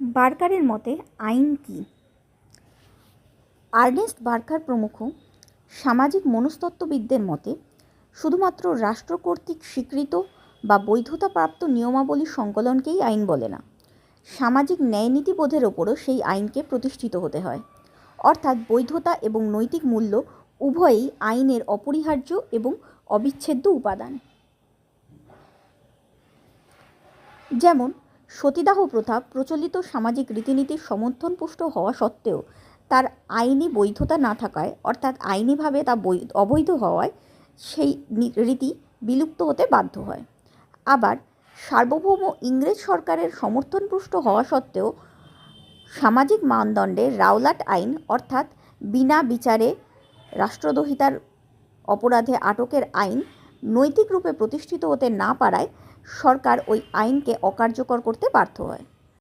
বার্কারের মতে আইন কী? Ernst Barker প্রমুখ সামাজিক মনস্তত্ত্ববিদদের মতে শুধুমাত্র রাষ্ট্র কর্তৃক স্বীকৃত বা বৈধতাপ্রাপ্ত নিয়মাবলীর সংকলনকেই আইন বলে না, সামাজিক ন্যায়নীতিবোধের ওপরও সেই আইনকে প্রতিষ্ঠিত হতে হয়। অর্থাৎ বৈধতা এবং নৈতিক মূল্য উভয়ই আইনের অপরিহার্য এবং অবিচ্ছেদ্য উপাদান। যেমন সতীদাহ প্রথা প্রচলিত সামাজিক রীতিনীতির সমর্থনপুষ্ট হওয়া সত্ত্বেও তার আইনি বৈধতা না থাকায়, অর্থাৎ আইনিভাবে তা অবৈধ হওয়ায় সেই রীতি বিলুপ্ত হতে বাধ্য হয়। আবার সার্বভৌম ইংরেজ সরকারের সমর্থনপুষ্ট হওয়া সত্ত্বেও সামাজিক মানদণ্ডে রাওলাট আইন, অর্থাৎ বিনা বিচারে রাষ্ট্রদ্রোহিতার অপরাধে আটকের আইন নৈতিক রূপে প্রতিষ্ঠিত হতে না পারায় সরকার ওই আইনকে অকার্যকর করতে বাধ্য হয়।